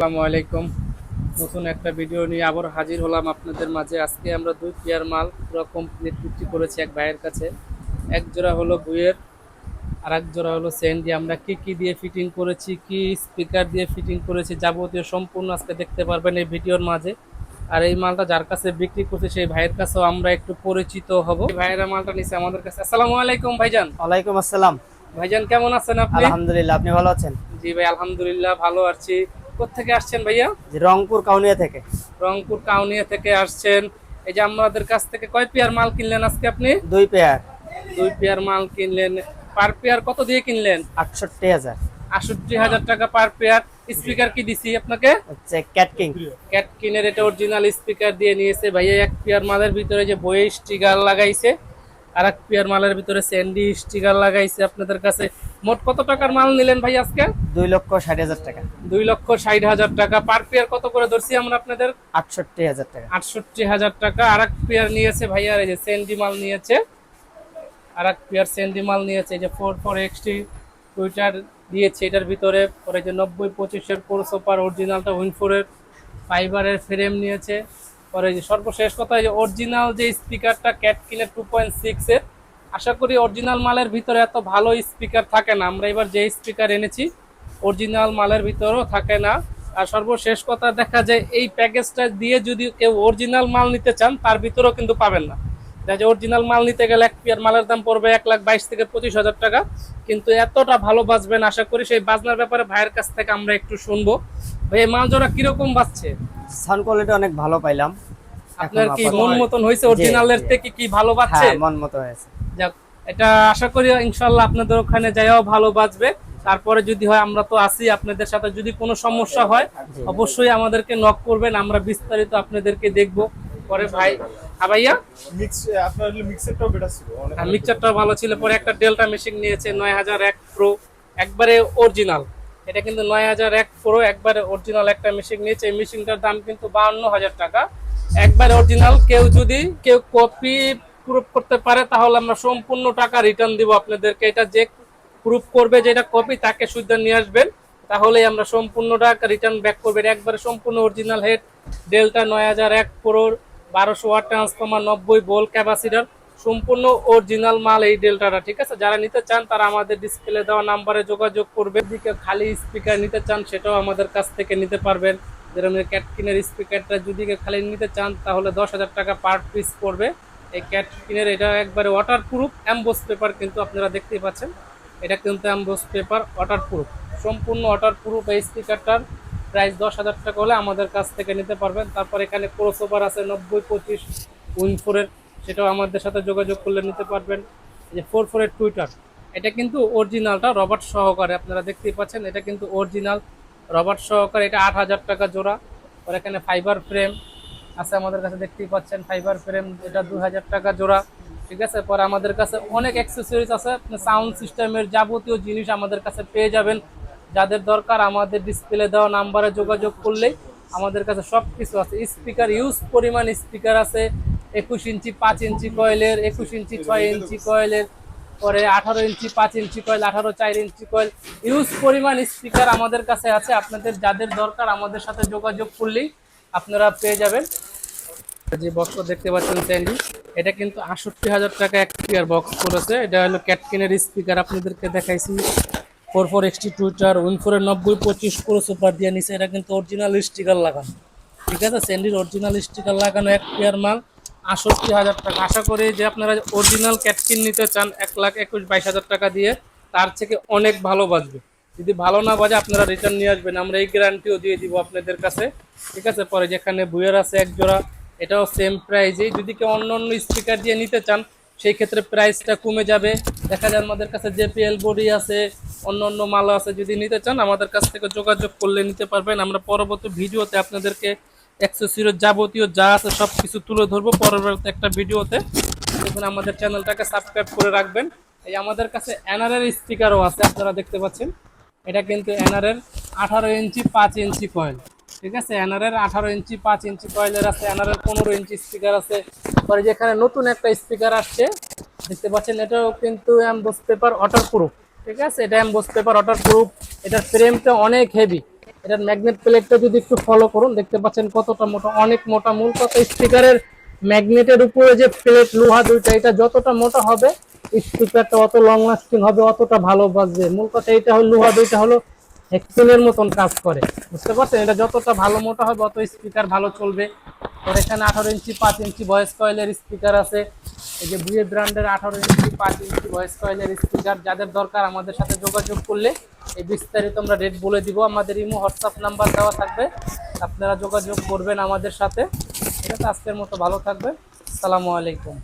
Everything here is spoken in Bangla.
আসসালামু আলাইকুম। নতুন একটা ভিডিও নিয়ে আবার হাজির হলাম আপনাদের মাঝে। আজকে আমরা দুই পেয়ার মাল পুরো কমপ্লিট বিক্রি করেছি এক ভাইয়ের কাছে। এক জোড়া হলো বুয়ের, আর এক জোড়া হলো স্যান্ডি। আমরা কি কি দিয়ে ফিটিং করেছি, কি স্পিকার দিয়ে ফিটিং করেছি, যাবতীয় সম্পূর্ণ আজকে দেখতে পারবেন এই ভিডিওর মাঝে। আর এই মালটা যার কাছে বিক্রি করছে সেই ভাইয়ের কাছেও আমরা একটু পরিচিত হব। ভাইয়েরা মালটা নিচ্ছে আমাদের কাছে। আসসালামু আলাইকুম ভাইজান। ওয়ালাইকুম আসসালাম। ভাইজান কেমন আছেন আপনি? আলহামদুলিল্লাহ, আপনি ভালো আছেন? জি ভাই, আলহামদুলিল্লাহ ভালো আছি। কোত্থেকে আসছেন ভাইয়া? জি, রংপুর কাউনিয়া থেকে। রংপুর কাউনিয়া থেকে আসছেন। এই যে আমাদের কাছ থেকে কয় পেয়ার মাল কিনলেন আজকে আপনি? দুই পেয়ার। দুই পেয়ার মাল কিনলেন। পার পেয়ার কত দিয়ে কিনলেন? 68,000। 68,000 টাকা পার পেয়ার। স্পিকার কি দিছি আপনাকে? হচ্ছে ক্যাট কিং। ক্যাট কিনের এটা অরিজিনাল স্পিকার দিয়ে নিয়েছে ভাইয়া। এক পেয়ার মালের ভিতরে যে বই স্টিকার লাগাইছে, আর এক পেয়ার মালের ভিতরে স্যান্ডি স্টিকার লাগাইছে। আপনাদের কাছে মোট কত টাকার মাল নিলেন ভাই আজকে? 2,60,000 টাকা। 2,60,000 টাকা। পার পেয়ার কত করে ধরছি আমরা আপনাদের? 68,000 টাকা। 68,000 টাকা। আর এক পেয়ার নিয়েছে ভাইয়া, এই যে স্যান্ডি মাল নিয়েছে। আর এক পেয়ার স্যান্ডি মাল নিয়েছে, এই যে 44XT টুইটার দিয়েছে এটার ভিতরে। পরে যে 90-25-এর কোর সুপার অরিজিনালটা উইনফোরের ফাইবারের ফ্রেম নিয়েছে। পরে যে সর্বশেষ কথা, যে অরিজিনাল যে স্পিকারটা ক্যাট কিনে 2.6-এর। আশা করি অরিজিনাল মালের ভিতরে এত ভালো স্পিকার থাকে না। আমরা এবার যে স্পিকার এনেছি অরিজিনাল মালের ভিতরেও থাকে না। আর সর্বশেষ কথা, দেখা যায় এই প্যাকেজটা দিয়ে যদি কেউ অরিজিনাল মাল নিতে চান তার ভিতরেও কিন্তু পাবেন না। যে অরিজিনাল মাল নিতে গেলে এক পেয়ার মালের দাম পড়বে 1,22,000 থেকে 25,000 টাকা। কিন্তু এতটা ভালো বাজবেন আশা করি। সেই বাজনার ব্যাপারে ভাইয়ের কাছ থেকে আমরা একটু শুনবো। ভাই এই মাল জোড়া কিরকম বাজছে? সাউন্ড কোয়ালিটি অনেক ভালো পাইলাম। আপনার কি মন মতন হয়েছে? অরিজিনালের থেকে কি ভালো বাজছে? হ্যাঁ, মন মতো হয়েছে। যাক, এটা আশা করি ইনশাল্লাহ আপনাদের ওখানে যাইও ভালো বাজবে। তারপরে যদি হয়, আমরা তো আছি আপনাদের সাথে। যদি কোনো সমস্যা হয় অবশ্যই আমাদেরকে নক করবেন, আমরা বিস্তারিত আপনাদেরকে দেখবো। পরে ভাই ভাইয়া আপনার মিক্সারটাও বেটার ছিল, মিক্সারটাও ভালো ছিল। পরে একটা ডেল্টা মেশিন নিয়েছে 9001 প্রো, একবারে অরিজিনাল। এটা কিন্তু 9001 প্রো একবারে অরিজিনাল একটা মেশিন নিয়েছে। এই মেশিনটার দাম কিন্তু 52,000 টাকা, একবারে অরিজিনাল। কেউ কপি প্রুফ করতে পারে তাহলে আমরা সম্পূর্ণ টাকা রিটার্ন দিব আপনাদেরকে। এটা যে প্রুফ করবে যেটা কপি তাকে শুদ্ধ নিয়ে আসবেন, তাহলেই আমরা সম্পূর্ণ টাকা রিটার্ন ব্যাক করবেন। একবারে সম্পূর্ণ অরিজিনাল হেড ডেল্টা 9001 প্রোর 1200 ওয়াট ট্রান্সফরমার, 90 ভোল্ট ক্যাপাসিটর, সম্পূর্ণ অরিজিনাল মাল এই ডেল্টাটা। ঠিক আছে, যারা নিতে চান তারা আমাদের ডিসপ্লে দেওয়া নাম্বারে যোগাযোগ করবে। দিকে খালি স্পিকার নিতে চান সেটাও আমাদের কাছ থেকে নিতে পারবেন। যেরকম ক্যাটকিনের স্পিকারটা যদি খালি নিতে চান তাহলে 10,000 টাকা পার পিস পড়বে। এই ক্যাটকিনের এটা একবারে ওয়াটার প্রুফ এমবোস পেপার, কিন্তু আপনারা দেখতেই পাচ্ছেন এটা কিন্তু এমবোস পেপার ওয়াটার প্রুফ, সম্পূর্ণ ওয়াটার প্রুফ। এই স্পিকারটার প্রাইস 10,000 টাকা হলে আমাদের কাছ থেকে নিতে পারবেন। তারপর এখানে ক্রসওভার আছে 90-25 উইনফোরের, সেটাও আমাদের সাথে যোগাযোগ করলে নিতে পারবেন। এই যে 44-এর টুইটার, এটা কিন্তু অরিজিনালটা রবার্ট সহকারে, আপনারা দেখতেই পাচ্ছেন এটা কিন্তু অরিজিনাল রবার্ট সহকারে। এটা 8,000 টাকা জোড়া। আর এখানে ফাইবার ফ্রেম আছে আমাদের কাছে, দেখতেই পাচ্ছেন ফাইবার ফ্রেম, এটা 2,000 টাকা জোড়া। ঠিক আছে, পরে আমাদের কাছে অনেক অ্যাক্সেসরিজ আছে। আপনি সাউন্ড সিস্টেমের যাবতীয় জিনিস আমাদের কাছে পেয়ে যাবেন। যাদের দরকার আমাদের ডিসপ্লে দেওয়া নাম্বারে যোগাযোগ করলেই আমাদের কাছে সব কিছু আছে। স্পিকার ইউজ পরিমাণ স্পিকার আছে, 21 ইঞ্চি 5 ইঞ্চি কয়েলের, 21 ইঞ্চি 6 ইঞ্চি কয়েলের, পরে 18 ইঞ্চি 5 ইঞ্চি কয়েল, 18 4 ইঞ্চি কয়েল, ইউজ পরিমাণ স্পিকার আমাদের কাছে আছে। আপনাদের যাদের দরকার আমাদের সাথে যোগাযোগ করলেই আপনারা পেয়ে যাবেন। যে বক্স দেখতে পাচ্ছেন স্যান্ডি, এটা কিন্তু 68,000 টাকা এক পেয়ার বক্স করেছে। এটা হলো ক্যাটকিনের স্পিকার, আপনাদেরকে দেখাইছি। 44XT টুইটার উইনফোরের 90-25 পুরো সুপার দিয়ে নিছে। এটা কিন্তু অরিজিনাল স্টিকার লাগানো। ঠিক আছে, স্যান্ডির অরিজিনাল স্টিকার লাগানো এক পেয়ার মাল 68,000 টাকা। আশা করি যে আপনারা অরিজিনাল ক্যাটকিন নিতে চান 1,21,22,000 টাকা দিয়ে, তার থেকে অনেক ভালো বাজবে। যদি ভালো না বাজে আপনারা রিটার্ন নিয়ে আসবেন, আমরা এই গ্যারান্টিও দিয়ে দিব আপনাদের কাছে। ঠিক আছে, পরে যেখানে বুয়ের আছে এক জোড়া, এটাও সেম প্রাইজেই। যদি কেউ অন্য অন্য স্পিকার দিয়ে নিতে চান সেই ক্ষেত্রে প্রাইসটা কমে যাবে। দেখা যায় আমাদের কাছে জেপিএল বডি আছে, অন্য অন্য মাল আছে। যদি নিতে চান আমাদের কাছ থেকে যোগাযোগ করলে নিতে পারবেন। আমরা পরবর্তী ভিডিওতে আপনাদেরকে অ্যাক্সেসরিজ যাবতীয় যা আছে সব কিছু তুলে ধরবো পরবর্তী একটা ভিডিওতে। দেখুন, আমাদের চ্যানেলটাকে সাবস্ক্রাইব করে রাখবেন। এই আমাদের কাছে এনআরের স্পিকারও আছে, আপনারা দেখতে পাচ্ছেন। এটা কিন্তু এনআরের 18 ইঞ্চি 5 ইঞ্চি কয়েল। ঠিক আছে, এনআরের 18 ইঞ্চি 5 ইঞ্চি কয়েলের আছে, এনআরের 15 ইঞ্চি স্পিকার আছে। পরে যেখানে নতুন একটা স্পিকার আসছে দেখতে পাচ্ছেন, এটাও কিন্তু এমবোস পেপার ওয়াটার প্রুফ। ঠিক আছে, এটা এমবোস পেপার ওয়াটার প্রুফ। এটার ফ্রেমটা অনেক হেভি, এটার ম্যাগনেট প্লেটটা যদি একটু ফলো করুন, দেখতে পাচ্ছেন কতটা মোটা, অনেক মোটা। মূল কথা স্পিকারের ম্যাগনেটের উপরে যে প্লেট লোহা দুইটা, এটা যতটা মোটা হবে স্পিকারটা অত লং লাস্টিং হবে, অতটা ভালো বাজবে। মূল কথা এটা হলো লোহা দুইটা হলো হেক্সিনের মতন কাজ করে, বুঝতে পারছেন? এটা যতটা ভালো মোটা হবে অত স্পিকার ভালো চলবে। আর এখানে 18 ইঞ্চি 5 ইঞ্চি ভয়েস কয়েলের স্পিকার আছে। এই যে বুয়ে ব্র্যান্ডের 18 ইঞ্চি 5 ইঞ্চি ভয়েস কয়েলের স্পিকার, যাদের দরকার আমাদের সাথে যোগাযোগ করলে এই বিস্তারিত আমরা রেট বলে দিব। আমাদের ইমো হোয়াটসঅ্যাপ নাম্বার দেওয়া থাকবে, আপনারা যোগাযোগ করবেন আমাদের সাথে। ঠিক আছে, আজকের মতো ভালো থাকবেন। আসসালামু আলাইকুম।